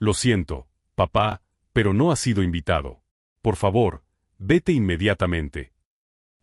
Lo siento, papá, pero no has sido invitado. Por favor, vete inmediatamente.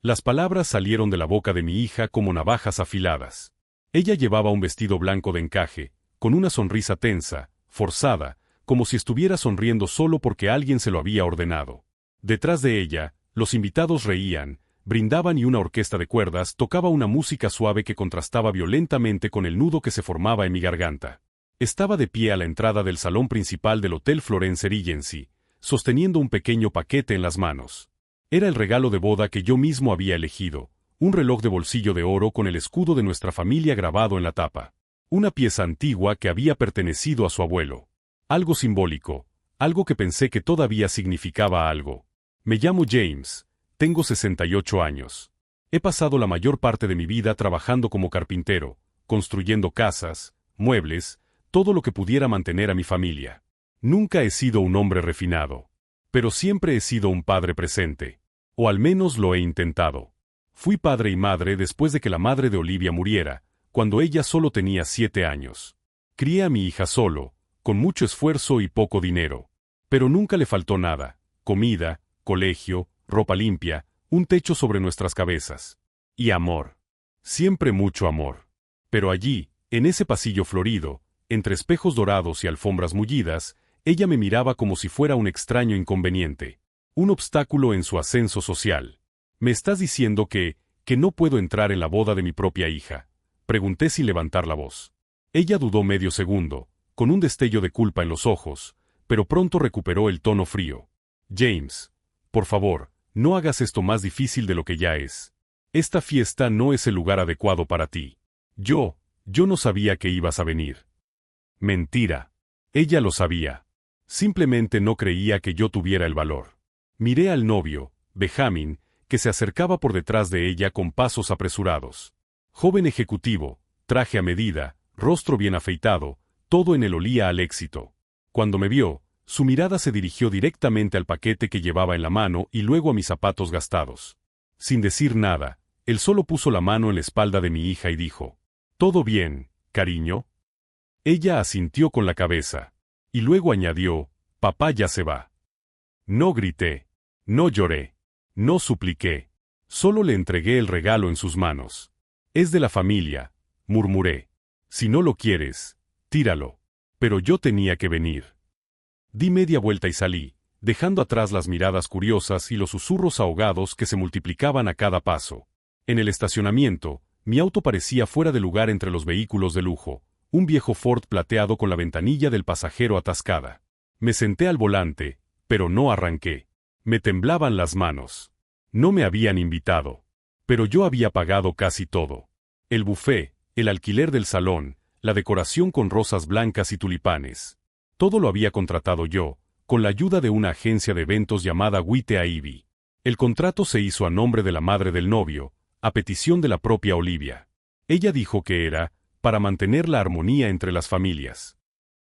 Las palabras salieron de la boca de mi hija como navajas afiladas. Ella llevaba un vestido blanco de encaje, con una sonrisa tensa, forzada, como si estuviera sonriendo solo porque alguien se lo había ordenado. Detrás de ella, los invitados reían, brindaban y una orquesta de cuerdas tocaba una música suave que contrastaba violentamente con el nudo que se formaba en mi garganta. Estaba de pie a la entrada del salón principal del Hotel Florence Regency, sosteniendo un pequeño paquete en las manos. Era el regalo de boda que yo mismo había elegido, un reloj de bolsillo de oro con el escudo de nuestra familia grabado en la tapa. Una pieza antigua que había pertenecido a su abuelo. Algo simbólico, algo que pensé que todavía significaba algo. Me llamo James, tengo 68 años. He pasado la mayor parte de mi vida trabajando como carpintero, construyendo casas, muebles, todo lo que pudiera mantener a mi familia. Nunca he sido un hombre refinado, pero siempre he sido un padre presente, o al menos lo he intentado. Fui padre y madre después de que la madre de Olivia muriera, cuando ella solo tenía 7 años. Crié a mi hija solo, con mucho esfuerzo y poco dinero. Pero nunca le faltó nada: comida, colegio, ropa limpia, un techo sobre nuestras cabezas. Y amor. Siempre mucho amor. Pero allí, en ese pasillo florido, entre espejos dorados y alfombras mullidas, ella me miraba como si fuera un extraño inconveniente, un obstáculo en su ascenso social. ¿Me estás diciendo que no puedo entrar en la boda de mi propia hija?, pregunté sin levantar la voz. Ella dudó medio segundo, con un destello de culpa en los ojos, pero pronto recuperó el tono frío. James, por favor, no hagas esto más difícil de lo que ya es. Esta fiesta no es el lugar adecuado para ti. Yo no sabía que ibas a venir. Mentira. Ella lo sabía. Simplemente no creía que yo tuviera el valor. Miré al novio, Benjamin, que se acercaba por detrás de ella con pasos apresurados. Joven ejecutivo, traje a medida, rostro bien afeitado, todo en él olía al éxito. Cuando me vio, su mirada se dirigió directamente al paquete que llevaba en la mano y luego a mis zapatos gastados. Sin decir nada, él solo puso la mano en la espalda de mi hija y dijo: «¿Todo bien, cariño?». Ella asintió con la cabeza. Y luego añadió: «Papá ya se va». No grité. No lloré. No supliqué. Solo le entregué el regalo en sus manos. «Es de la familia», murmuré. «Si no lo quieres, tíralo». Pero yo tenía que venir. Di media vuelta y salí, dejando atrás las miradas curiosas y los susurros ahogados que se multiplicaban a cada paso. En el estacionamiento, mi auto parecía fuera de lugar entre los vehículos de lujo, un viejo Ford plateado con la ventanilla del pasajero atascada. Me senté al volante, pero no arranqué. Me temblaban las manos. No me habían invitado. Pero yo había pagado casi todo. El buffet, el alquiler del salón, la decoración con rosas blancas y tulipanes. Todo lo había contratado yo, con la ayuda de una agencia de eventos llamada White Ivy. El contrato se hizo a nombre de la madre del novio, a petición de la propia Olivia. Ella dijo que era para mantener la armonía entre las familias.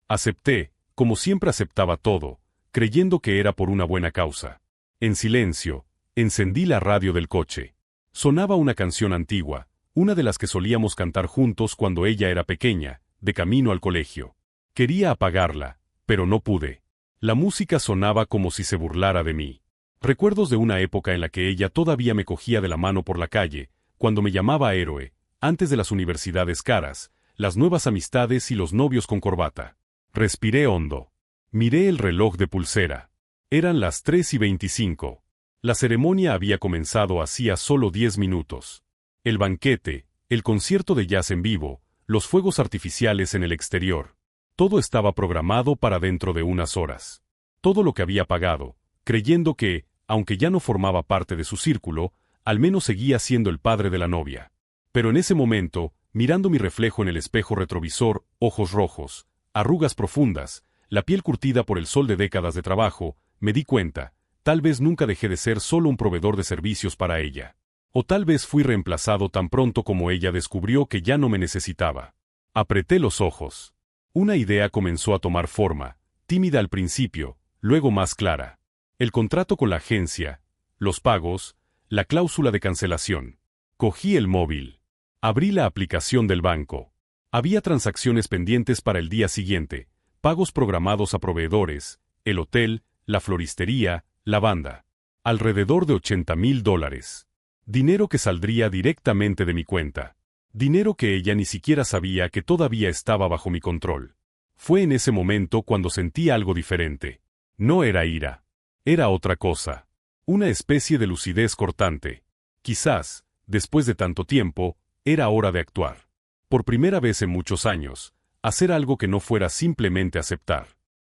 Acepté, como siempre aceptaba todo, creyendo que era por una buena causa. En silencio, encendí la radio del coche. Sonaba una canción antigua, una de las que solíamos cantar juntos cuando ella era pequeña, de camino al colegio. Quería apagarla, pero no pude. La música sonaba como si se burlara de mí. Recuerdos de una época en la que ella todavía me cogía de la mano por la calle, cuando me llamaba héroe, antes de las universidades caras, las nuevas amistades y los novios con corbata. Respiré hondo. Miré el reloj de pulsera. Eran las 3:25. La ceremonia había comenzado hacía solo 10 minutos. El banquete, el concierto de jazz en vivo, los fuegos artificiales en el exterior. Todo estaba programado para dentro de unas horas. Todo lo que había pagado, creyendo que, aunque ya no formaba parte de su círculo, al menos seguía siendo el padre de la novia. Pero en ese momento, mirando mi reflejo en el espejo retrovisor, ojos rojos, arrugas profundas, la piel curtida por el sol de décadas de trabajo, me di cuenta, tal vez nunca dejé de ser solo un proveedor de servicios para ella. O tal vez fui reemplazado tan pronto como ella descubrió que ya no me necesitaba. Apreté los ojos. Una idea comenzó a tomar forma, tímida al principio, luego más clara. El contrato con la agencia, los pagos, la cláusula de cancelación. Cogí el móvil. Abrí la aplicación del banco. Había transacciones pendientes para el día siguiente, pagos programados a proveedores, el hotel, la floristería, la banda. Alrededor de $80,000. Dinero que saldría directamente de mi cuenta. Dinero que ella ni siquiera sabía que todavía estaba bajo mi control. Fue en ese momento cuando sentí algo diferente. No era ira. Era otra cosa. Una especie de lucidez cortante. Quizás, después de tanto tiempo, era hora de actuar. Por primera vez en muchos años, hacer algo que no fuera simplemente aceptar.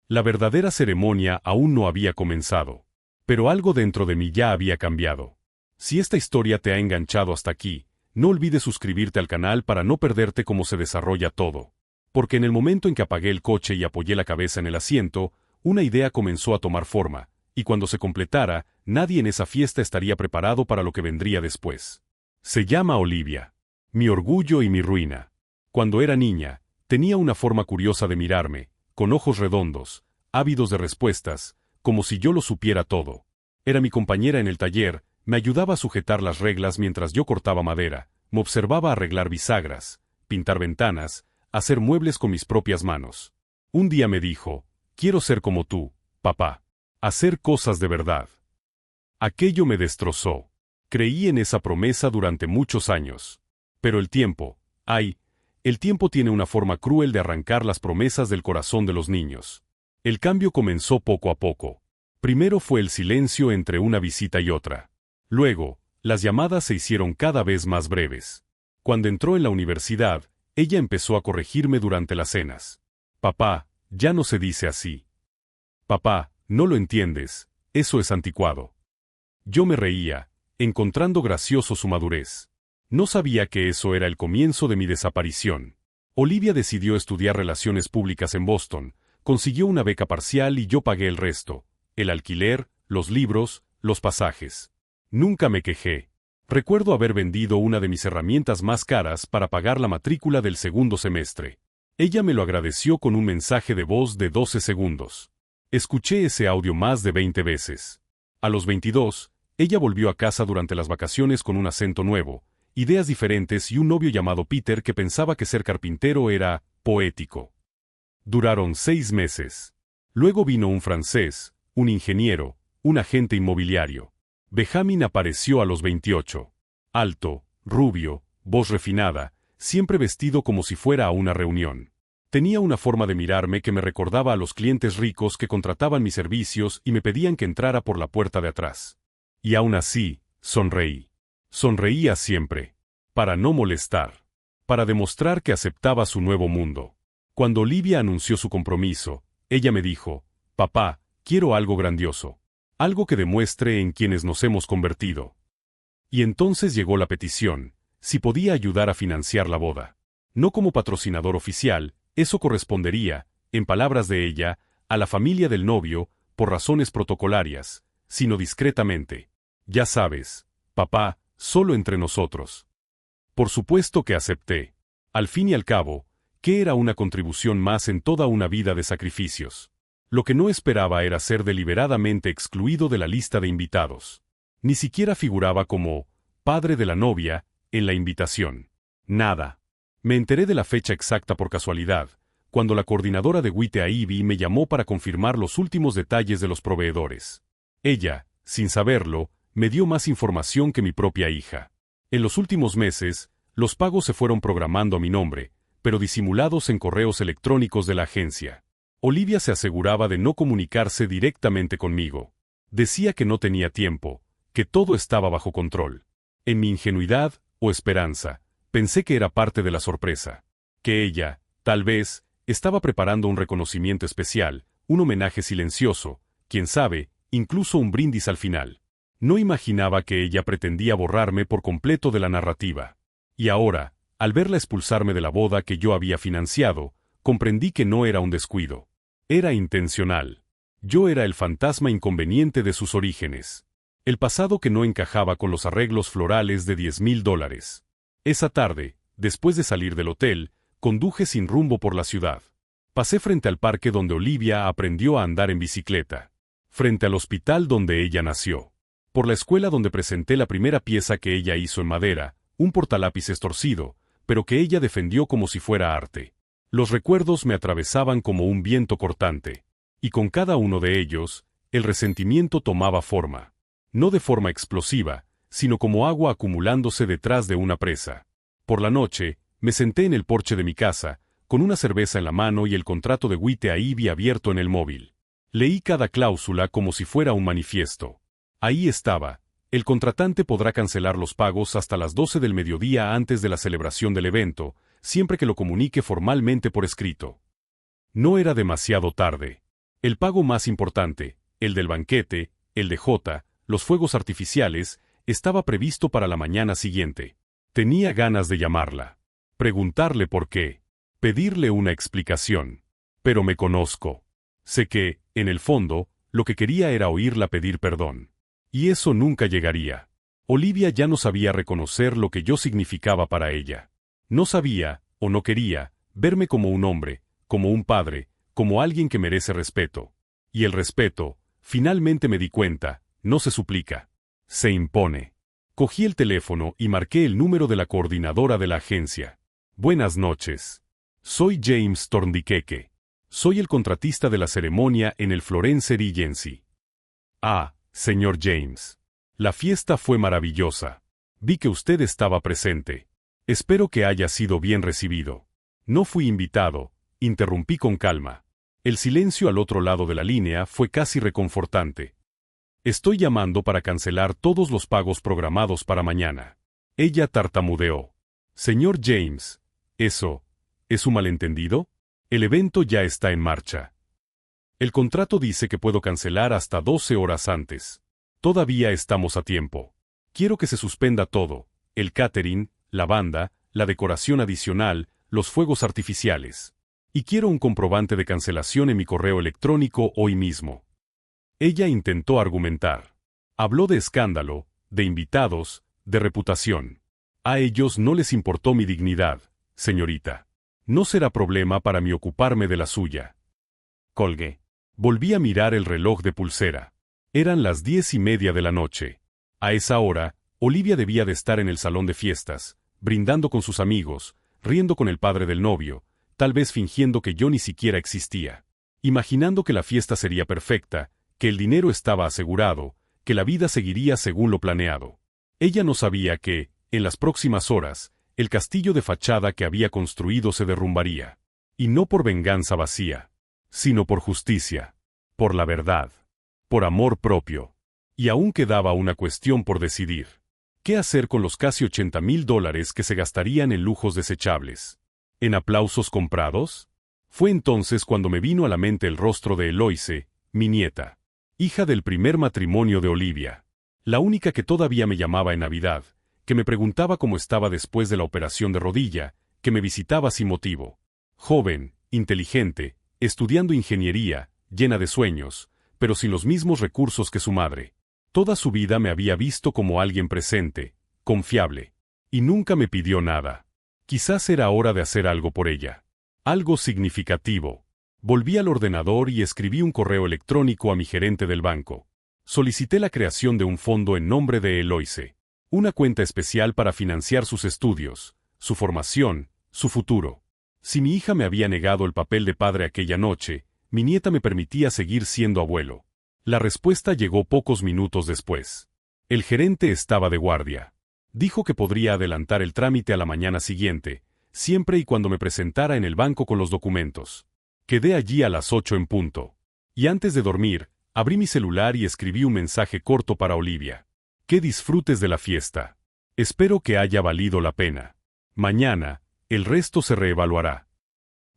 La verdadera ceremonia aún no había comenzado. Pero algo dentro de mí ya había cambiado. Si esta historia te ha enganchado hasta aquí, no olvides suscribirte al canal para no perderte cómo se desarrolla todo. Porque en el momento en que apagué el coche y apoyé la cabeza en el asiento, una idea comenzó a tomar forma, y cuando se completara, nadie en esa fiesta estaría preparado para lo que vendría después. Se llama Olivia. Mi orgullo y mi ruina. Cuando era niña, tenía una forma curiosa de mirarme, con ojos redondos, ávidos de respuestas, como si yo lo supiera todo. Era mi compañera en el taller, me ayudaba a sujetar las reglas mientras yo cortaba madera, me observaba arreglar bisagras, pintar ventanas, hacer muebles con mis propias manos. Un día me dijo, quiero ser como tú, papá. Hacer cosas de verdad. Aquello me destrozó. Creí en esa promesa durante muchos años. Pero el tiempo, el tiempo tiene una forma cruel de arrancar las promesas del corazón de los niños. El cambio comenzó poco a poco. Primero fue el silencio entre una visita y otra. Luego, las llamadas se hicieron cada vez más breves. Cuando entró en la universidad, ella empezó a corregirme durante las cenas. Papá, ya no se dice así. Papá, no lo entiendes, eso es anticuado. Yo me reía, encontrando gracioso su madurez. No sabía que eso era el comienzo de mi desaparición. Olivia decidió estudiar relaciones públicas en Boston, consiguió una beca parcial y yo pagué el resto, el alquiler, los libros, los pasajes. Nunca me quejé. Recuerdo haber vendido una de mis herramientas más caras para pagar la matrícula del segundo semestre. Ella me lo agradeció con un mensaje de voz de 12 segundos. Escuché ese audio más de 20 veces. A los 22, ella volvió a casa durante las vacaciones con un acento nuevo, ideas diferentes y un novio llamado Peter que pensaba que ser carpintero era poético. Duraron 6 meses. Luego vino un francés, un ingeniero, un agente inmobiliario. Benjamin apareció a los 28. Alto, rubio, voz refinada, siempre vestido como si fuera a una reunión. Tenía una forma de mirarme que me recordaba a los clientes ricos que contrataban mis servicios y me pedían que entrara por la puerta de atrás. Y aún así, sonreí. Sonreía siempre. Para no molestar. Para demostrar que aceptaba su nuevo mundo. Cuando Olivia anunció su compromiso, ella me dijo, papá, quiero algo grandioso. Algo que demuestre en quienes nos hemos convertido. Y entonces llegó la petición, si podía ayudar a financiar la boda. No como patrocinador oficial, eso correspondería, en palabras de ella, a la familia del novio, por razones protocolarias, sino discretamente. Ya sabes, papá, solo entre nosotros. Por supuesto que acepté. Al fin y al cabo, ¿qué era una contribución más en toda una vida de sacrificios? Lo que no esperaba era ser deliberadamente excluido de la lista de invitados. Ni siquiera figuraba como padre de la novia en la invitación. Nada. Me enteré de la fecha exacta por casualidad, cuando la coordinadora de WITE Ivy me llamó para confirmar los últimos detalles de los proveedores. Ella, sin saberlo, me dio más información que mi propia hija. En los últimos meses, los pagos se fueron programando a mi nombre, pero disimulados en correos electrónicos de la agencia. Olivia se aseguraba de no comunicarse directamente conmigo. Decía que no tenía tiempo, que todo estaba bajo control. En mi ingenuidad, o esperanza, pensé que era parte de la sorpresa. Que ella, tal vez, estaba preparando un reconocimiento especial, un homenaje silencioso, quién sabe, incluso un brindis al final. No imaginaba que ella pretendía borrarme por completo de la narrativa. Y ahora, al verla expulsarme de la boda que yo había financiado, comprendí que no era un descuido. Era intencional. Yo era el fantasma inconveniente de sus orígenes. El pasado que no encajaba con los arreglos florales de $10,000. Esa tarde, después de salir del hotel, conduje sin rumbo por la ciudad. Pasé frente al parque donde Olivia aprendió a andar en bicicleta. Frente al hospital donde ella nació. Por la escuela donde presenté la primera pieza que ella hizo en madera, un portalápices torcido, pero que ella defendió como si fuera arte. Los recuerdos me atravesaban como un viento cortante. Y con cada uno de ellos, el resentimiento tomaba forma. No de forma explosiva, sino como agua acumulándose detrás de una presa. Por la noche, me senté en el porche de mi casa, con una cerveza en la mano y el contrato de White Ivy abierto en el móvil. Leí cada cláusula como si fuera un manifiesto. Ahí estaba. El contratante podrá cancelar los pagos hasta las 12 del mediodía antes de la celebración del evento, siempre que lo comunique formalmente por escrito. No era demasiado tarde. El pago más importante, el del banquete, el de los fuegos artificiales, estaba previsto para la mañana siguiente. Tenía ganas de llamarla. Preguntarle por qué. Pedirle una explicación. Pero me conozco. Sé que, en el fondo, lo que quería era oírla pedir perdón. Y eso nunca llegaría. Olivia ya no sabía reconocer lo que yo significaba para ella. No sabía, o no quería, verme como un hombre, como un padre, como alguien que merece respeto. Y el respeto, finalmente me di cuenta, no se suplica. Se impone. Cogí el teléfono y marqué el número de la coordinadora de la agencia. Buenas noches. Soy James Thorndike. Soy el contratista de la ceremonia en el Florence Regency. Ah, señor James. La fiesta fue maravillosa. Vi que usted estaba presente. Espero que haya sido bien recibido. No fui invitado, interrumpí con calma. El silencio al otro lado de la línea fue casi reconfortante. Estoy llamando para cancelar todos los pagos programados para mañana. Ella tartamudeó. Señor James, ¿eso es un malentendido? El evento ya está en marcha. El contrato dice que puedo cancelar hasta 12 horas antes. Todavía estamos a tiempo. Quiero que se suspenda todo, el catering, la banda, la decoración adicional, los fuegos artificiales. Y quiero un comprobante de cancelación en mi correo electrónico hoy mismo. Ella intentó argumentar. Habló de escándalo, de invitados, de reputación. A ellos no les importó mi dignidad, señorita. No será problema para mí ocuparme de la suya. Colgué. Volví a mirar el reloj de pulsera. Eran las 10:30 de la noche. A esa hora, Olivia debía de estar en el salón de fiestas, brindando con sus amigos, riendo con el padre del novio, tal vez fingiendo que yo ni siquiera existía. Imaginando que la fiesta sería perfecta, que el dinero estaba asegurado, que la vida seguiría según lo planeado. Ella no sabía que, en las próximas horas, el castillo de fachada que había construido se derrumbaría. Y no por venganza vacía, sino por justicia, por la verdad, por amor propio. Y aún quedaba una cuestión por decidir. ¿Qué hacer con los casi $80,000 que se gastarían en lujos desechables? ¿En aplausos comprados? Fue entonces cuando me vino a la mente el rostro de Eloise, mi nieta, hija del primer matrimonio de Olivia, la única que todavía me llamaba en Navidad, que me preguntaba cómo estaba después de la operación de rodilla, que me visitaba sin motivo. Joven, inteligente, estudiando ingeniería, llena de sueños, pero sin los mismos recursos que su madre. Toda su vida me había visto como alguien presente, confiable, y nunca me pidió nada. Quizás era hora de hacer algo por ella. Algo significativo. Volví al ordenador y escribí un correo electrónico a mi gerente del banco. Solicité la creación de un fondo en nombre de Eloise. Una cuenta especial para financiar sus estudios, su formación, su futuro. Si mi hija me había negado el papel de padre aquella noche, mi nieta me permitía seguir siendo abuelo. La respuesta llegó pocos minutos después. El gerente estaba de guardia. Dijo que podría adelantar el trámite a la mañana siguiente, siempre y cuando me presentara en el banco con los documentos. Quedé allí a las 8 en punto. Y antes de dormir, abrí mi celular y escribí un mensaje corto para Olivia. Que disfrutes de la fiesta. Espero que haya valido la pena. Mañana, el resto se reevaluará.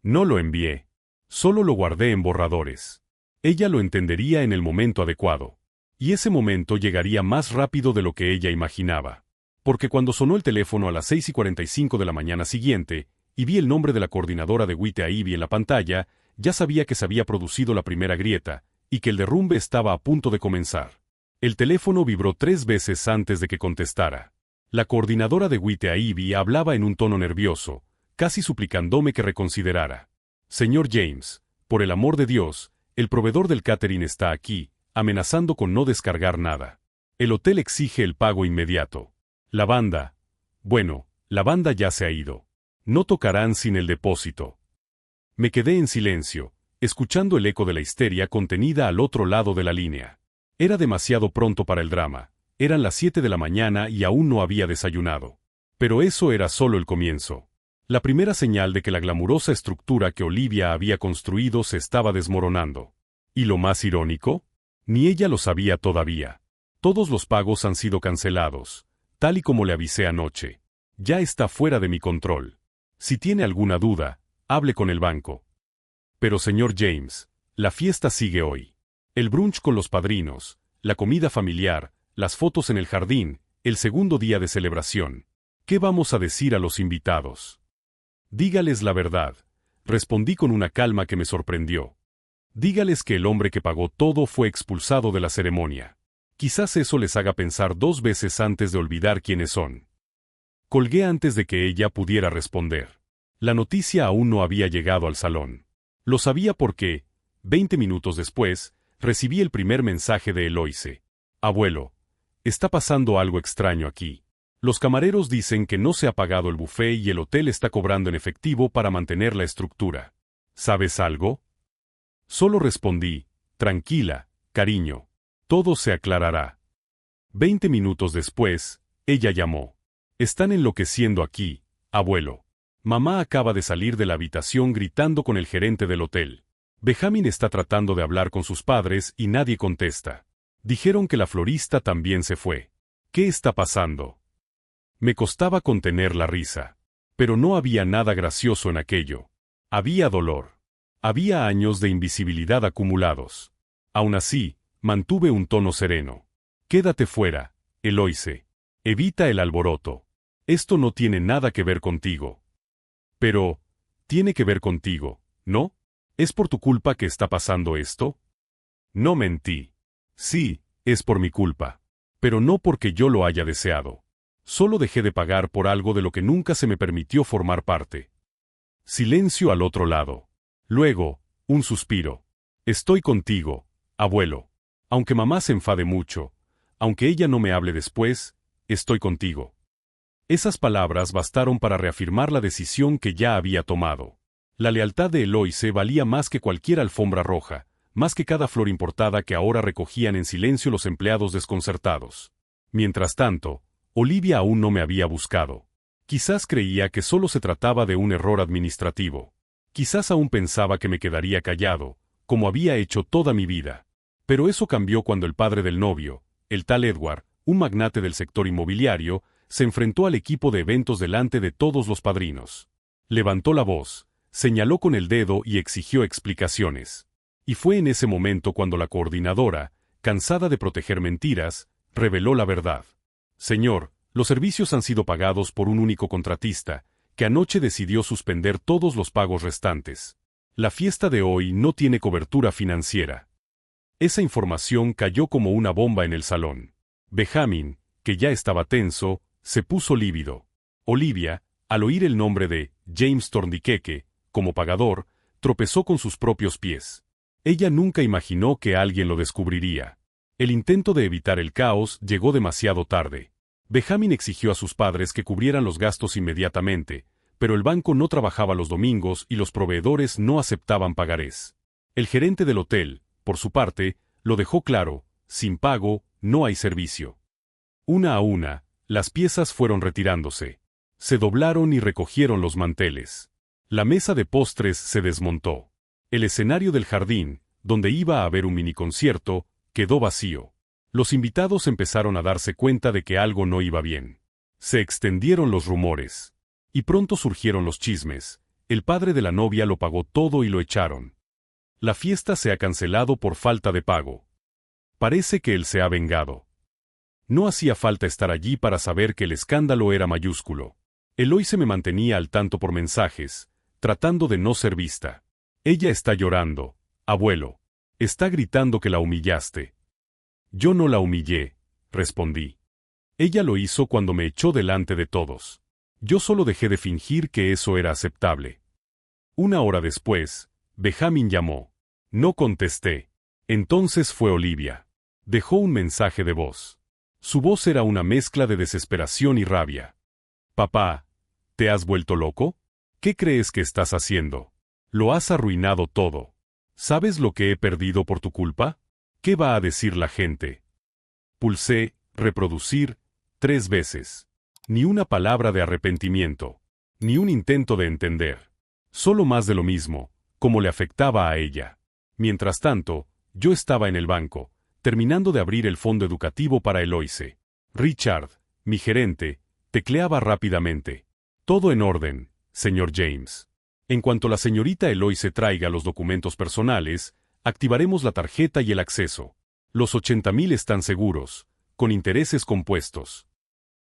No lo envié. Solo lo guardé en borradores. Ella lo entendería en el momento adecuado. Y ese momento llegaría más rápido de lo que ella imaginaba. Porque cuando sonó el teléfono a las 6:45 de la mañana siguiente, y vi el nombre de la coordinadora de White Ivy en la pantalla, ya sabía que se había producido la primera grieta, y que el derrumbe estaba a punto de comenzar. El teléfono vibró 3 veces antes de que contestara. La coordinadora de White Ivy hablaba en un tono nervioso, casi suplicándome que reconsiderara. Señor James, por el amor de Dios, el proveedor del catering está aquí, amenazando con no descargar nada. El hotel exige el pago inmediato. La banda ya se ha ido. No tocarán sin el depósito. Me quedé en silencio, escuchando el eco de la histeria contenida al otro lado de la línea. Era demasiado pronto para el drama. Eran las 7 de la mañana y aún no había desayunado. Pero eso era solo el comienzo. La primera señal de que la glamurosa estructura que Olivia había construido se estaba desmoronando. ¿Y lo más irónico? Ni ella lo sabía todavía. Todos los pagos han sido cancelados, tal y como le avisé anoche. Ya está fuera de mi control. Si tiene alguna duda, hable con el banco. Pero señor James, la fiesta sigue hoy. El brunch con los padrinos, la comida familiar, las fotos en el jardín, el segundo día de celebración. ¿Qué vamos a decir a los invitados? Dígales la verdad, respondí con una calma que me sorprendió. Dígales que el hombre que pagó todo fue expulsado de la ceremonia. Quizás eso les haga pensar 2 veces antes de olvidar quiénes son. Colgué antes de que ella pudiera responder. La noticia aún no había llegado al salón. Lo sabía porque, 20 minutos después, recibí el primer mensaje de Eloise. Abuelo, está pasando algo extraño aquí. Los camareros dicen que no se ha pagado el buffet y el hotel está cobrando en efectivo para mantener la estructura. ¿Sabes algo? Solo respondí, tranquila, cariño. Todo se aclarará. 20 minutos después, ella llamó. Están enloqueciendo aquí, abuelo. Mamá acaba de salir de la habitación gritando con el gerente del hotel. Benjamin está tratando de hablar con sus padres y nadie contesta. Dijeron que la florista también se fue. ¿Qué está pasando? Me costaba contener la risa. Pero no había nada gracioso en aquello. Había dolor. Había años de invisibilidad acumulados. Aún así, mantuve un tono sereno. Quédate fuera, Eloise. Evita el alboroto. Esto no tiene nada que ver contigo. Pero, tiene que ver contigo, ¿no? ¿Es por tu culpa que está pasando esto? No mentí. Sí, es por mi culpa. Pero no porque yo lo haya deseado. Solo dejé de pagar por algo de lo que nunca se me permitió formar parte. Silencio al otro lado. Luego, un suspiro. Estoy contigo, abuelo. Aunque mamá se enfade mucho, aunque ella no me hable después, estoy contigo. Esas palabras bastaron para reafirmar la decisión que ya había tomado. La lealtad de Eloise valía más que cualquier alfombra roja, más que cada flor importada que ahora recogían en silencio los empleados desconcertados. Mientras tanto, Olivia aún no me había buscado. Quizás creía que solo se trataba de un error administrativo. Quizás aún pensaba que me quedaría callado, como había hecho toda mi vida. Pero eso cambió cuando el padre del novio, el tal Edward, un magnate del sector inmobiliario, se enfrentó al equipo de eventos delante de todos los padrinos. Levantó la voz, señaló con el dedo y exigió explicaciones. Y fue en ese momento cuando la coordinadora, cansada de proteger mentiras, reveló la verdad. Señor, los servicios han sido pagados por un único contratista, que anoche decidió suspender todos los pagos restantes. La fiesta de hoy no tiene cobertura financiera. Esa información cayó como una bomba en el salón. Benjamin, que ya estaba tenso, se puso lívido. Olivia, al oír el nombre de James Thorndyke como pagador, tropezó con sus propios pies. Ella nunca imaginó que alguien lo descubriría. El intento de evitar el caos llegó demasiado tarde. Benjamin exigió a sus padres que cubrieran los gastos inmediatamente, pero el banco no trabajaba los domingos y los proveedores no aceptaban pagarés. El gerente del hotel, por su parte, lo dejó claro: sin pago, no hay servicio. Una a una, las piezas fueron retirándose. Se doblaron y recogieron los manteles. La mesa de postres se desmontó. El escenario del jardín, donde iba a haber un miniconcierto, quedó vacío. Los invitados empezaron a darse cuenta de que algo no iba bien. Se extendieron los rumores. Y pronto surgieron los chismes. El padre de la novia lo pagó todo y lo echaron. La fiesta se ha cancelado por falta de pago. Parece que él se ha vengado. No hacía falta estar allí para saber que el escándalo era mayúsculo. Eloise me mantenía al tanto por mensajes, tratando de no ser vista. Ella está llorando, abuelo. Está gritando que la humillaste. Yo no la humillé, respondí. Ella lo hizo cuando me echó delante de todos. Yo solo dejé de fingir que eso era aceptable. Una hora después, Benjamin llamó. No contesté. Entonces fue Olivia. Dejó un mensaje de voz. Su voz era una mezcla de desesperación y rabia. Papá, ¿te has vuelto loco? ¿Qué crees que estás haciendo? Lo has arruinado todo. ¿Sabes lo que he perdido por tu culpa? ¿Qué va a decir la gente? Pulsé reproducir 3 veces. Ni una palabra de arrepentimiento. Ni un intento de entender. Solo más de lo mismo, como le afectaba a ella. Mientras tanto, yo estaba en el banco, terminando de abrir el fondo educativo para Eloise. Richard, mi gerente, tecleaba rápidamente. Todo en orden, señor James. En cuanto la señorita Eloise traiga los documentos personales, activaremos la tarjeta y el acceso. Los 80.000 están seguros, con intereses compuestos.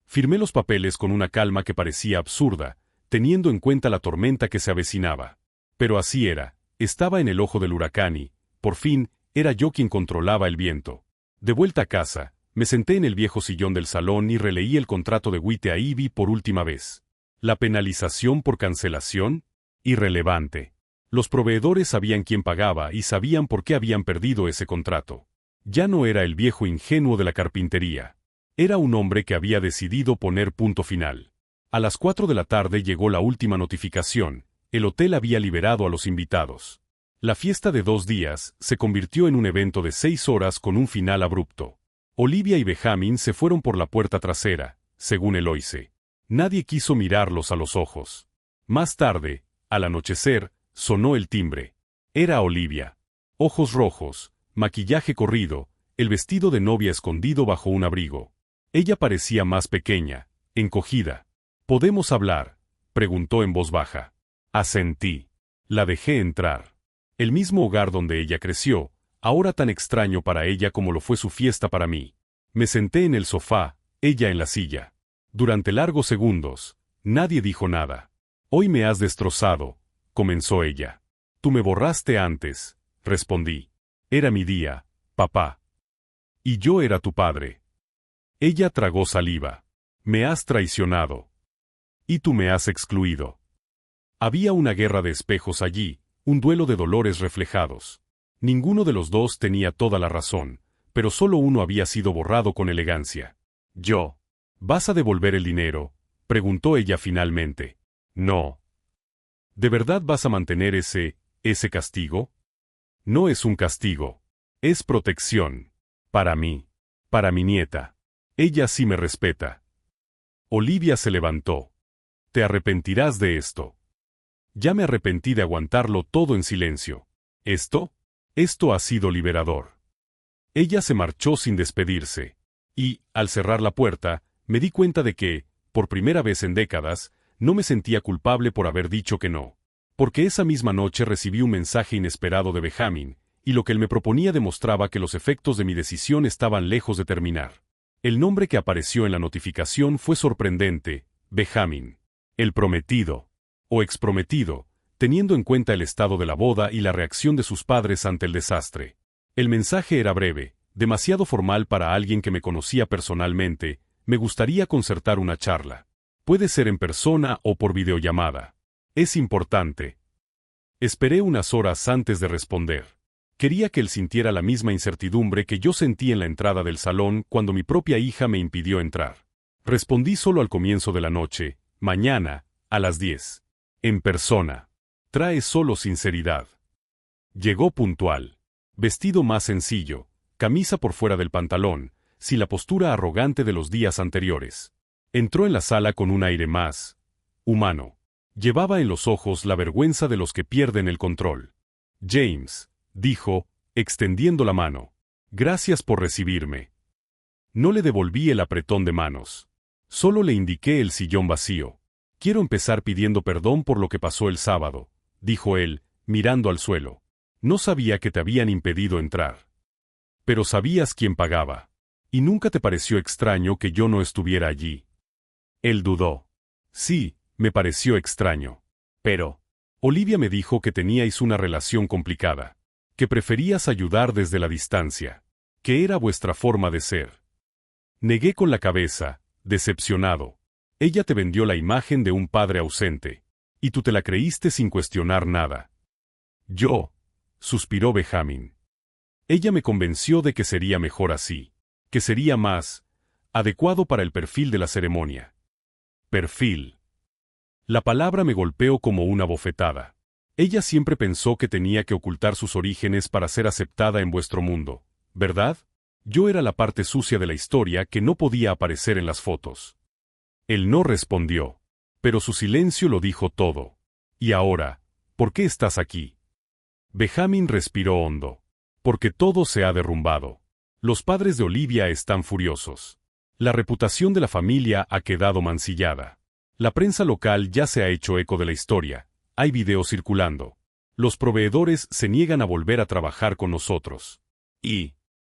Firmé los papeles con una calma que parecía absurda, teniendo en cuenta la tormenta que se avecinaba. Pero así era, estaba en el ojo del huracán y, por fin, era yo quien controlaba el viento. De vuelta a casa, me senté en el viejo sillón del salón y releí el contrato de White a Ivy por última vez. ¿La penalización por cancelación? Irrelevante. Los proveedores sabían quién pagaba y sabían por qué habían perdido ese contrato. Ya no era el viejo ingenuo de la carpintería. Era un hombre que había decidido poner punto final. A las 4 de la tarde llegó la última notificación. El hotel había liberado a los invitados. La fiesta de 2 días se convirtió en un evento de 6 horas con un final abrupto. Olivia y Benjamin se fueron por la puerta trasera, según Eloise. Nadie quiso mirarlos a los ojos. Más tarde, al anochecer, sonó el timbre. Era Olivia. Ojos rojos, maquillaje corrido, el vestido de novia escondido bajo un abrigo. Ella parecía más pequeña, encogida. ¿Podemos hablar?, preguntó en voz baja. Asentí. La dejé entrar. El mismo hogar donde ella creció, ahora tan extraño para ella como lo fue su fiesta para mí. Me senté en el sofá, ella en la silla. Durante largos segundos, nadie dijo nada. Hoy me has destrozado, comenzó ella. Tú me borraste antes, respondí. Era mi día, papá. Y yo era tu padre. Ella tragó saliva. Me has traicionado. Y tú me has excluido. Había una guerra de espejos allí, un duelo de dolores reflejados. Ninguno de los dos tenía toda la razón, pero solo uno había sido borrado con elegancia. Yo. ¿Vas a devolver el dinero?, preguntó ella finalmente. No. ¿De verdad vas a mantener ese castigo? No es un castigo. Es protección. Para mí. Para mi nieta. Ella sí me respeta. Olivia se levantó. Te arrepentirás de esto. Ya me arrepentí de aguantarlo todo en silencio. Esto ha sido liberador. Ella se marchó sin despedirse. Y, al cerrar la puerta, me di cuenta de que, por primera vez en décadas, no me sentía culpable por haber dicho que no. Porque esa misma noche recibí un mensaje inesperado de Benjamin, y lo que él me proponía demostraba que los efectos de mi decisión estaban lejos de terminar. El nombre que apareció en la notificación fue sorprendente: Benjamin. El prometido. O exprometido, teniendo en cuenta el estado de la boda y la reacción de sus padres ante el desastre. El mensaje era breve, demasiado formal para alguien que me conocía personalmente. Me gustaría concertar una charla. Puede ser en persona o por videollamada. Es importante. Esperé unas horas antes de responder. Quería que él sintiera la misma incertidumbre que yo sentí en la entrada del salón cuando mi propia hija me impidió entrar. Respondí solo al comienzo de la noche: mañana, a las 10. En persona. Trae solo sinceridad. Llegó puntual. Vestido más sencillo, camisa por fuera del pantalón, sin la postura arrogante de los días anteriores. Entró en la sala con un aire más humano. Llevaba en los ojos la vergüenza de los que pierden el control. James, dijo, extendiendo la mano. Gracias por recibirme. No le devolví el apretón de manos. Solo le indiqué el sillón vacío. Quiero empezar pidiendo perdón por lo que pasó el sábado, dijo él, mirando al suelo. No sabía que te habían impedido entrar. Pero sabías quién pagaba. ¿Y nunca te pareció extraño que yo no estuviera allí? Él dudó. Sí, me pareció extraño. Pero Olivia me dijo que teníais una relación complicada, que preferías ayudar desde la distancia, que era vuestra forma de ser. Negué con la cabeza, decepcionado. Ella te vendió la imagen de un padre ausente, y tú te la creíste sin cuestionar nada. Yo, suspiró Benjamin. Ella me convenció de que sería mejor así, que sería más adecuado para el perfil de la ceremonia. Perfil. La palabra me golpeó como una bofetada. Ella siempre pensó que tenía que ocultar sus orígenes para ser aceptada en vuestro mundo, ¿verdad? Yo era la parte sucia de la historia que no podía aparecer en las fotos. Él no respondió, pero su silencio lo dijo todo. Y ahora, ¿por qué estás aquí? Benjamin respiró hondo. Porque todo se ha derrumbado. Los padres de Olivia están furiosos. La reputación de la familia ha quedado mancillada. La prensa local ya se ha hecho eco de la historia. Hay videos circulando. Los proveedores se niegan a volver a trabajar con nosotros.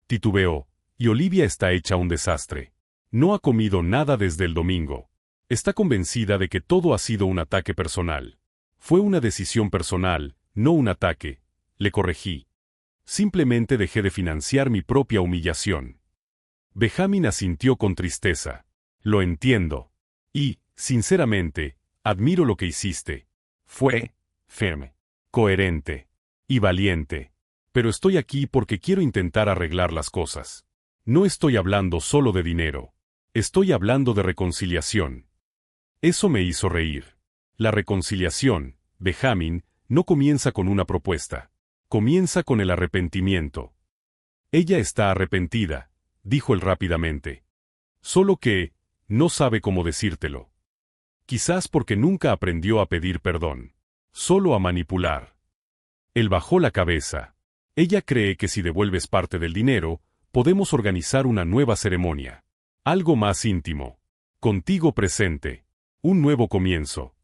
Titubeó, y Olivia está hecha un desastre. No ha comido nada desde el domingo. Está convencida de que todo ha sido un ataque personal. Fue una decisión personal, no un ataque, le corregí. Simplemente dejé de financiar mi propia humillación. Benjamin asintió con tristeza. Lo entiendo. Y, sinceramente, admiro lo que hiciste. Fue firme, coherente y valiente. Pero estoy aquí porque quiero intentar arreglar las cosas. No estoy hablando solo de dinero. Estoy hablando de reconciliación. Eso me hizo reír. La reconciliación, Benjamin, no comienza con una propuesta. Comienza con el arrepentimiento. Ella está arrepentida, dijo él rápidamente. Solo que, no sabe cómo decírtelo. Quizás porque nunca aprendió a pedir perdón. Solo a manipular. Él bajó la cabeza. Ella cree que si devuelves parte del dinero, podemos organizar una nueva ceremonia. Algo más íntimo. Contigo presente. Un nuevo comienzo.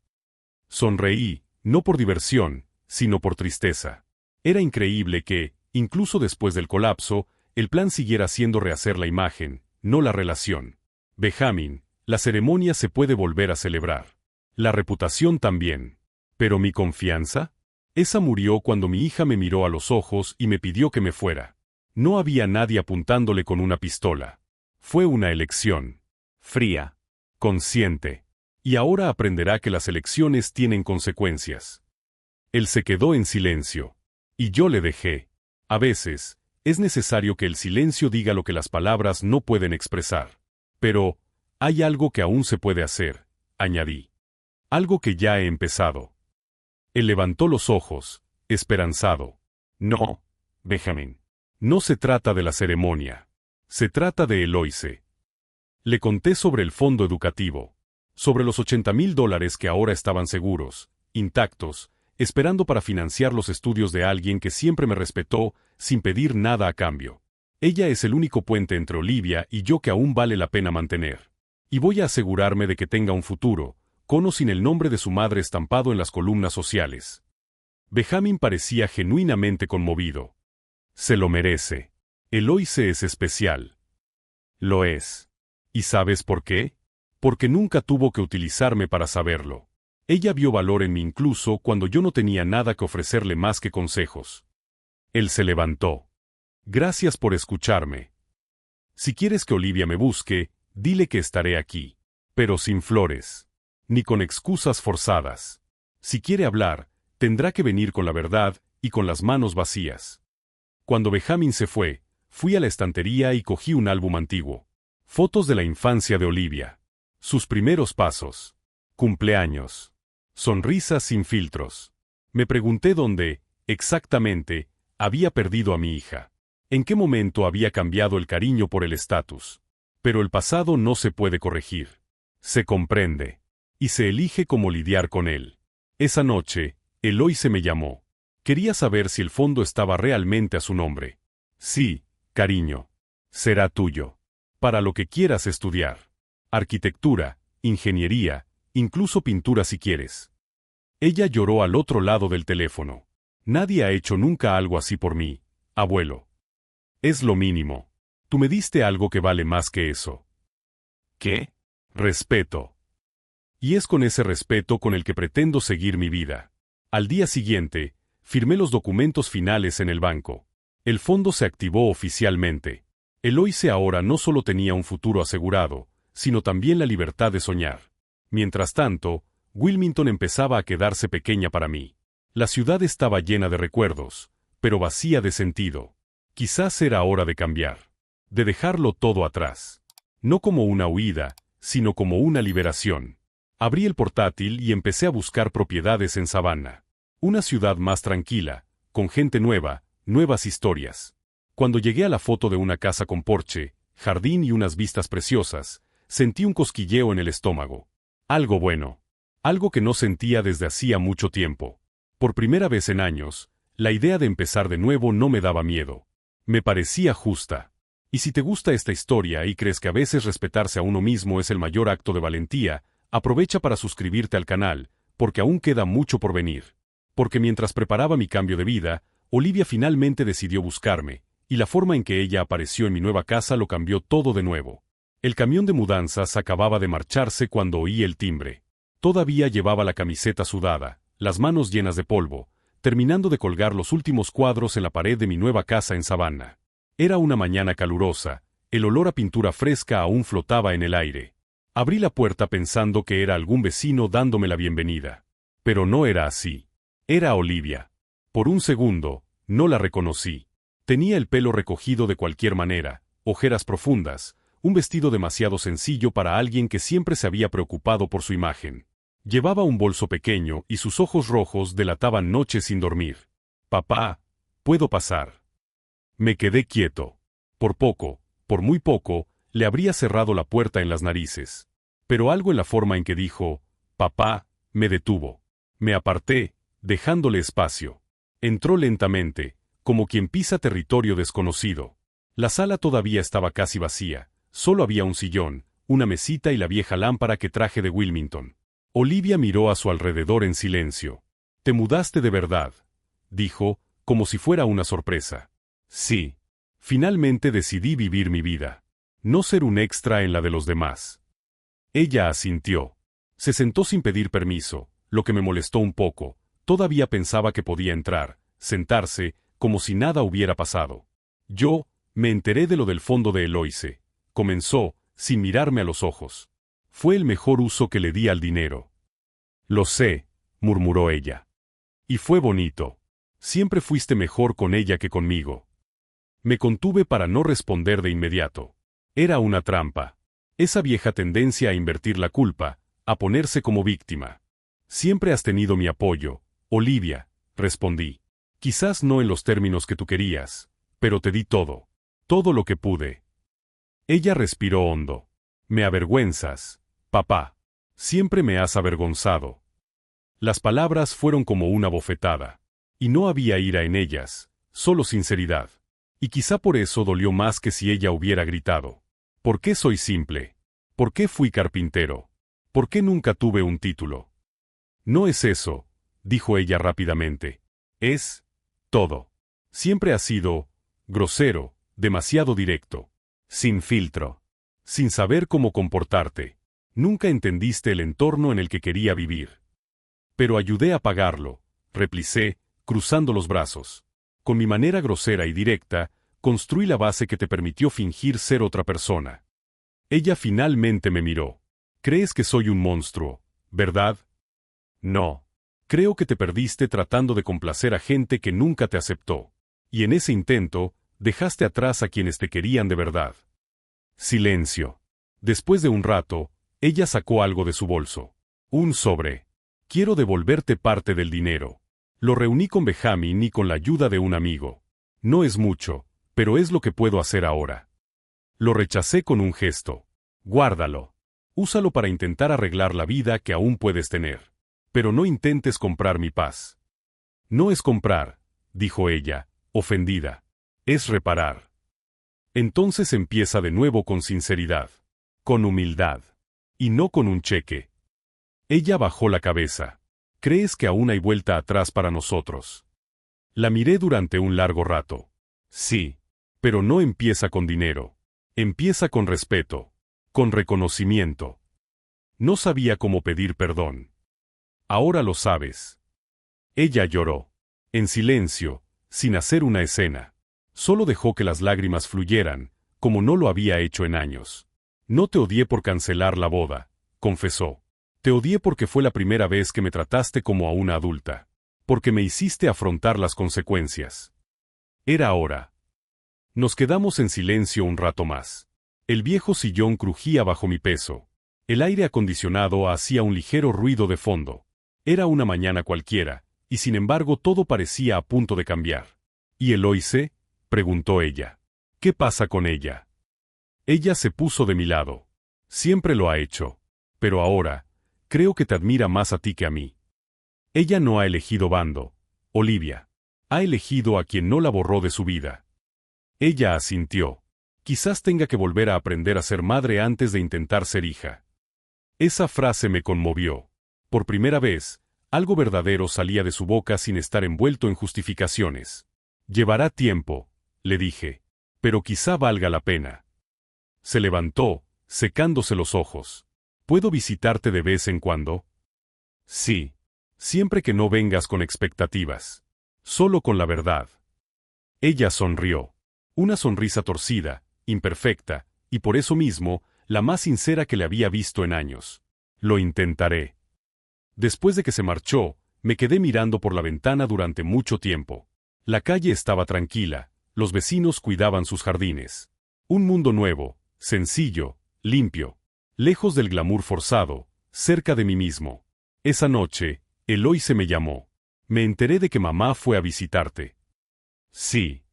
Sonreí, no por diversión, sino por tristeza. Era increíble que, incluso después del colapso, el plan siguiera siendo rehacer la imagen, no la relación. Benjamin, la ceremonia se puede volver a celebrar. La reputación también. ¿Pero mi confianza? Esa murió cuando mi hija me miró a los ojos y me pidió que me fuera. No había nadie apuntándole con una pistola. Fue una elección. Fría. Consciente. Y ahora aprenderá que las elecciones tienen consecuencias. Él se quedó en silencio. Y yo le dejé. A veces, es necesario que el silencio diga lo que las palabras no pueden expresar. Pero, hay algo que aún se puede hacer, añadí. Algo que ya he empezado. Él levantó los ojos, esperanzado. No, Benjamin. No se trata de la ceremonia. Se trata de Eloise. Le conté sobre el fondo educativo. Sobre los $80,000 que ahora estaban seguros, intactos, esperando para financiar los estudios de alguien que siempre me respetó, sin pedir nada a cambio. Ella es el único puente entre Olivia y yo que aún vale la pena mantener. Y voy a asegurarme de que tenga un futuro, con o sin el nombre de su madre estampado en las columnas sociales. Benjamin parecía genuinamente conmovido. Se lo merece. Eloise es especial. Lo es. ¿Y sabes por qué? Porque nunca tuvo que utilizarme para saberlo. Ella vio valor en mí incluso cuando yo no tenía nada que ofrecerle más que consejos. Él se levantó. Gracias por escucharme. Si quieres que Olivia me busque, dile que estaré aquí. Pero sin flores. Ni con excusas forzadas. Si quiere hablar, tendrá que venir con la verdad y con las manos vacías. Cuando Benjamin se fue, fui a la estantería y cogí un álbum antiguo. Fotos de la infancia de Olivia. Sus primeros pasos. Cumpleaños. Sonrisas sin filtros. Me pregunté dónde, exactamente, había perdido a mi hija. En qué momento había cambiado el cariño por el estatus. Pero el pasado no se puede corregir. Se comprende. Y se elige cómo lidiar con él. Esa noche, Eloise me llamó. Quería saber si el fondo estaba realmente a su nombre. Sí, cariño. Será tuyo. Para lo que quieras estudiar. Arquitectura, ingeniería, incluso pintura si quieres. Ella lloró al otro lado del teléfono. Nadie ha hecho nunca algo así por mí, abuelo. Es lo mínimo. Tú me diste algo que vale más que eso. ¿Qué? Respeto. Y es con ese respeto con el que pretendo seguir mi vida. Al día siguiente, firmé los documentos finales en el banco. El fondo se activó oficialmente. Eloise ahora no solo tenía un futuro asegurado, sino también la libertad de soñar. Mientras tanto, Wilmington empezaba a quedarse pequeña para mí. La ciudad estaba llena de recuerdos, pero vacía de sentido. Quizás era hora de cambiar. De dejarlo todo atrás. No como una huida, sino como una liberación. Abrí el portátil y empecé a buscar propiedades en Savannah. Una ciudad más tranquila, con gente nueva, nuevas historias. Cuando llegué a la foto de una casa con porche, jardín y unas vistas preciosas, sentí un cosquilleo en el estómago. Algo bueno. Algo que no sentía desde hacía mucho tiempo. Por primera vez en años, la idea de empezar de nuevo no me daba miedo. Me parecía justa. Y si te gusta esta historia y crees que a veces respetarse a uno mismo es el mayor acto de valentía, aprovecha para suscribirte al canal, porque aún queda mucho por venir. Porque mientras preparaba mi cambio de vida, Olivia finalmente decidió buscarme, y la forma en que ella apareció en mi nueva casa lo cambió todo de nuevo. El camión de mudanzas acababa de marcharse cuando oí el timbre. Todavía llevaba la camiseta sudada, las manos llenas de polvo, terminando de colgar los últimos cuadros en la pared de mi nueva casa en Savannah. Era una mañana calurosa, el olor a pintura fresca aún flotaba en el aire. Abrí la puerta pensando que era algún vecino dándome la bienvenida. Pero no era así. Era Olivia. Por un segundo, no la reconocí. Tenía el pelo recogido de cualquier manera, ojeras profundas, un vestido demasiado sencillo para alguien que siempre se había preocupado por su imagen. Llevaba un bolso pequeño y sus ojos rojos delataban noches sin dormir. «Papá, ¿puedo pasar?» Me quedé quieto. Por muy poco, le habría cerrado la puerta en las narices. Pero algo en la forma en que dijo, «Papá», me detuvo. Me aparté, dejándole espacio. Entró lentamente, como quien pisa territorio desconocido. La sala todavía estaba casi vacía, solo había un sillón, una mesita y la vieja lámpara que traje de Wilmington. Olivia miró a su alrededor en silencio. «¿Te mudaste de verdad?», dijo, como si fuera una sorpresa. «Sí. Finalmente decidí vivir mi vida. No ser un extra en la de los demás». Ella asintió. Se sentó sin pedir permiso, lo que me molestó un poco. Todavía pensaba que podía entrar, sentarse, como si nada hubiera pasado. «Yo me enteré de lo del fondo de Eloise», comenzó, sin mirarme a los ojos. «Fue el mejor uso que le di al dinero». «Lo sé», murmuró ella. «Y fue bonito. Siempre fuiste mejor con ella que conmigo». Me contuve para no responder de inmediato. Era una trampa. Esa vieja tendencia a invertir la culpa, a ponerse como víctima. «Siempre has tenido mi apoyo, Olivia», respondí. «Quizás no en los términos que tú querías, pero te di todo. Todo lo que pude». Ella respiró hondo. «Me avergüenzas, papá. Siempre me has avergonzado». Las palabras fueron como una bofetada. Y no había ira en ellas, solo sinceridad. Y quizá por eso dolió más que si ella hubiera gritado. «¿Por qué soy simple? ¿Por qué fui carpintero? ¿Por qué nunca tuve un título?» «No es eso», dijo ella rápidamente. «Es todo. Siempre has sido grosero, demasiado directo, sin filtro, sin saber cómo comportarte. Nunca entendiste el entorno en el que quería vivir». «Pero ayudé a pagarlo», replicé, cruzando los brazos. «Con mi manera grosera y directa, construí la base que te permitió fingir ser otra persona». Ella finalmente me miró. «Crees que soy un monstruo, ¿verdad?» «No. Creo que te perdiste tratando de complacer a gente que nunca te aceptó. Y en ese intento, dejaste atrás a quienes te querían de verdad». Silencio. Después de un rato, ella sacó algo de su bolso. «Un sobre. Quiero devolverte parte del dinero. Lo reuní con Benjamin y con la ayuda de un amigo. No es mucho, pero es lo que puedo hacer ahora». Lo rechacé con un gesto. «Guárdalo. Úsalo para intentar arreglar la vida que aún puedes tener. Pero no intentes comprar mi paz». «No es comprar», dijo ella, ofendida. «Es reparar». Entonces empieza de nuevo con sinceridad. Con humildad. Y no con un cheque. Ella bajó la cabeza. «¿Crees que aún hay vuelta atrás para nosotros?» La miré durante un largo rato. «Sí. Pero no empieza con dinero. Empieza con respeto. Con reconocimiento». No sabía cómo pedir perdón. «Ahora lo sabes». Ella lloró. En silencio, sin hacer una escena. Solo dejó que las lágrimas fluyeran, como no lo había hecho en años. «No te odié por cancelar la boda», confesó. «Te odié porque fue la primera vez que me trataste como a una adulta. Porque me hiciste afrontar las consecuencias». Era hora. Nos quedamos en silencio un rato más. El viejo sillón crujía bajo mi peso. El aire acondicionado hacía un ligero ruido de fondo. Era una mañana cualquiera, y sin embargo todo parecía a punto de cambiar. ¿Y Eloise?, preguntó ella. ¿Qué pasa con ella? Ella se puso de mi lado. Siempre lo ha hecho. Pero ahora, creo que te admira más a ti que a mí. Ella no ha elegido bando, Olivia. Ha elegido a quien no la borró de su vida. Ella asintió. Quizás tenga que volver a aprender a ser madre antes de intentar ser hija. Esa frase me conmovió. Por primera vez, algo verdadero salía de su boca sin estar envuelto en justificaciones. Llevará tiempo, le dije, pero quizá valga la pena. Se levantó, secándose los ojos. ¿Puedo visitarte de vez en cuando? Sí. Siempre que no vengas con expectativas. Solo con la verdad. Ella sonrió. Una sonrisa torcida, imperfecta, y por eso mismo, la más sincera que le había visto en años. Lo intentaré. Después de que se marchó, me quedé mirando por la ventana durante mucho tiempo. La calle estaba tranquila, los vecinos cuidaban sus jardines. Un mundo nuevo, sencillo, limpio, lejos del glamour forzado, cerca de mí mismo. Esa noche, Eloise me llamó. Me enteré de que mamá fue a visitarte. Sí.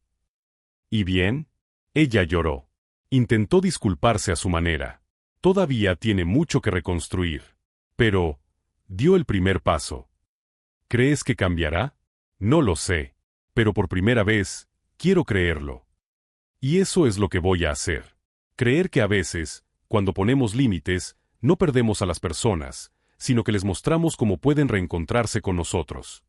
¿Y bien? Ella lloró. Intentó disculparse a su manera. Todavía tiene mucho que reconstruir. Pero, dio el primer paso. ¿Crees que cambiará? No lo sé. Pero por primera vez, quiero creerlo. Y eso es lo que voy a hacer. Creer que a veces, cuando ponemos límites, no perdemos a las personas, sino que les mostramos cómo pueden reencontrarse con nosotros.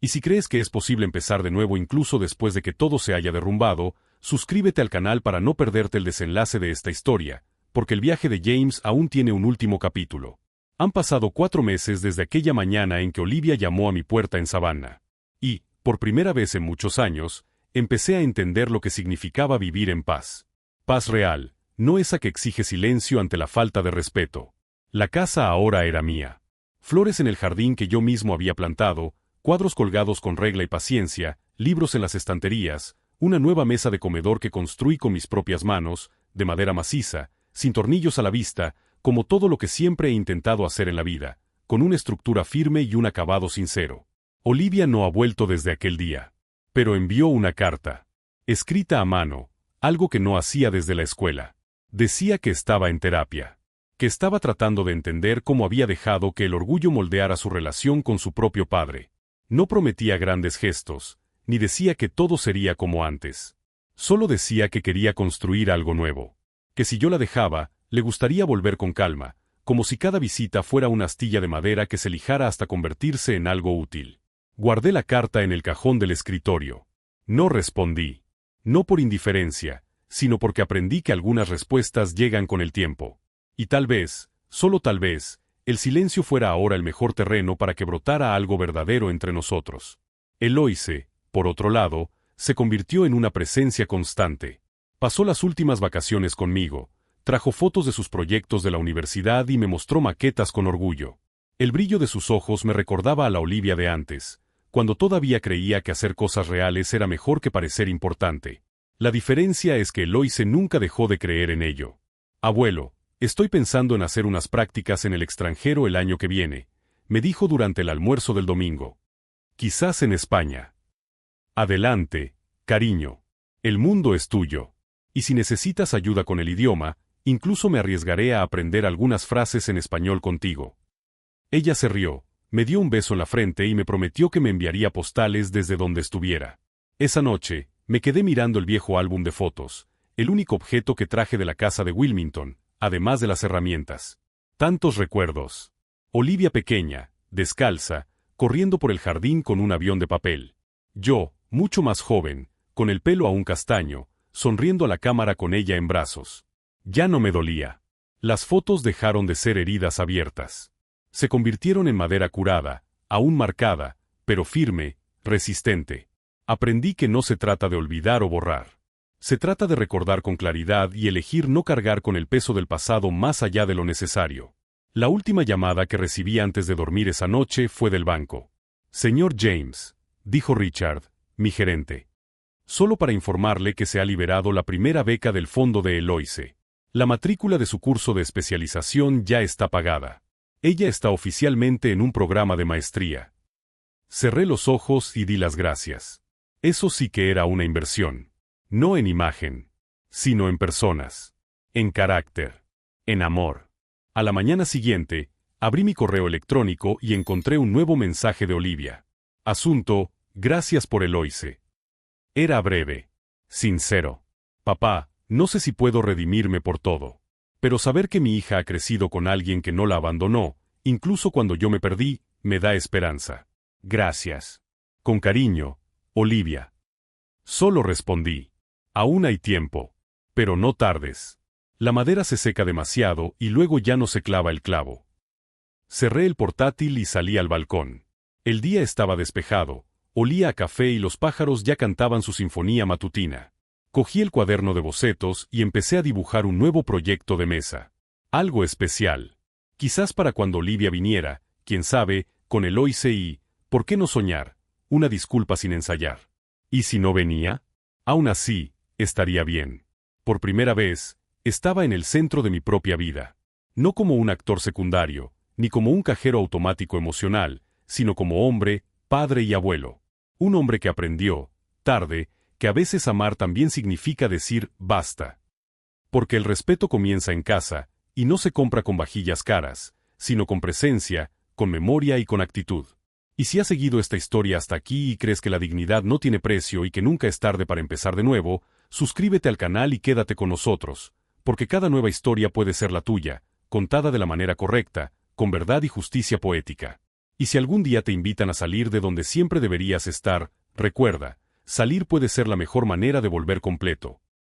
Y si crees que es posible empezar de nuevo incluso después de que todo se haya derrumbado, suscríbete al canal para no perderte el desenlace de esta historia, porque el viaje de James aún tiene un último capítulo. Han pasado 4 meses desde aquella mañana en que Olivia llamó a mi puerta en Savannah. Y, por primera vez en muchos años, empecé a entender lo que significaba vivir en paz. Paz real, no esa que exige silencio ante la falta de respeto. La casa ahora era mía. Flores en el jardín que yo mismo había plantado, cuadros colgados con regla y paciencia, libros en las estanterías, una nueva mesa de comedor que construí con mis propias manos, de madera maciza, sin tornillos a la vista, como todo lo que siempre he intentado hacer en la vida, con una estructura firme y un acabado sincero. Olivia no ha vuelto desde aquel día. Pero envió una carta. Escrita a mano, algo que no hacía desde la escuela. Decía que estaba en terapia. Que estaba tratando de entender cómo había dejado que el orgullo moldeara su relación con su propio padre. No prometía grandes gestos, ni decía que todo sería como antes. Solo decía que quería construir algo nuevo. Que si yo la dejaba, le gustaría volver con calma, como si cada visita fuera una astilla de madera que se lijara hasta convertirse en algo útil. Guardé la carta en el cajón del escritorio. No respondí. No por indiferencia, sino porque aprendí que algunas respuestas llegan con el tiempo. Y tal vez, solo tal vez, el silencio fuera ahora el mejor terreno para que brotara algo verdadero entre nosotros. Eloise, por otro lado, se convirtió en una presencia constante. Pasó las últimas vacaciones conmigo, trajo fotos de sus proyectos de la universidad y me mostró maquetas con orgullo. El brillo de sus ojos me recordaba a la Olivia de antes, cuando todavía creía que hacer cosas reales era mejor que parecer importante. La diferencia es que Eloise nunca dejó de creer en ello. Abuelo, estoy pensando en hacer unas prácticas en el extranjero el año que viene, me dijo durante el almuerzo del domingo. Quizás en España. Adelante, cariño. El mundo es tuyo. Y si necesitas ayuda con el idioma, incluso me arriesgaré a aprender algunas frases en español contigo. Ella se rió, me dio un beso en la frente y me prometió que me enviaría postales desde donde estuviera. Esa noche, me quedé mirando el viejo álbum de fotos, el único objeto que traje de la casa de Wilmington, además de las herramientas. Tantos recuerdos. Olivia pequeña, descalza, corriendo por el jardín con un avión de papel. Yo, mucho más joven, con el pelo aún castaño, sonriendo a la cámara con ella en brazos. Ya no me dolía. Las fotos dejaron de ser heridas abiertas. Se convirtieron en madera curada, aún marcada, pero firme, resistente. Aprendí que no se trata de olvidar o borrar. Se trata de recordar con claridad y elegir no cargar con el peso del pasado más allá de lo necesario. La última llamada que recibí antes de dormir esa noche fue del banco. Señor James, dijo Richard, mi gerente. Solo para informarle que se ha liberado la primera beca del fondo de Eloise. La matrícula de su curso de especialización ya está pagada. Ella está oficialmente en un programa de maestría. Cerré los ojos y di las gracias. Eso sí que era una inversión. No en imagen, sino en personas, en carácter, en amor. A la mañana siguiente, abrí mi correo electrónico y encontré un nuevo mensaje de Olivia. Asunto: gracias por Eloise. Era breve, sincero. Papá, no sé si puedo redimirme por todo, pero saber que mi hija ha crecido con alguien que no la abandonó, incluso cuando yo me perdí, me da esperanza. Gracias. Con cariño, Olivia. Solo respondí: aún hay tiempo. Pero no tardes. La madera se seca demasiado y luego ya no se clava el clavo. Cerré el portátil y salí al balcón. El día estaba despejado, olía a café y los pájaros ya cantaban su sinfonía matutina. Cogí el cuaderno de bocetos y empecé a dibujar un nuevo proyecto de mesa. Algo especial. Quizás para cuando Olivia viniera, quién sabe, con Eloise y, ¿por qué no soñar? Una disculpa sin ensayar. ¿Y si no venía? Aún así, estaría bien. Por primera vez, estaba en el centro de mi propia vida. No como un actor secundario, ni como un cajero automático emocional, sino como hombre, padre y abuelo. Un hombre que aprendió, tarde, que a veces amar también significa decir basta. Porque el respeto comienza en casa, y no se compra con vajillas caras, sino con presencia, con memoria y con actitud. Y si has seguido esta historia hasta aquí y crees que la dignidad no tiene precio y que nunca es tarde para empezar de nuevo, suscríbete al canal y quédate con nosotros, porque cada nueva historia puede ser la tuya, contada de la manera correcta, con verdad y justicia poética. Y si algún día te invitan a salir de donde siempre deberías estar, recuerda, salir puede ser la mejor manera de volver completo.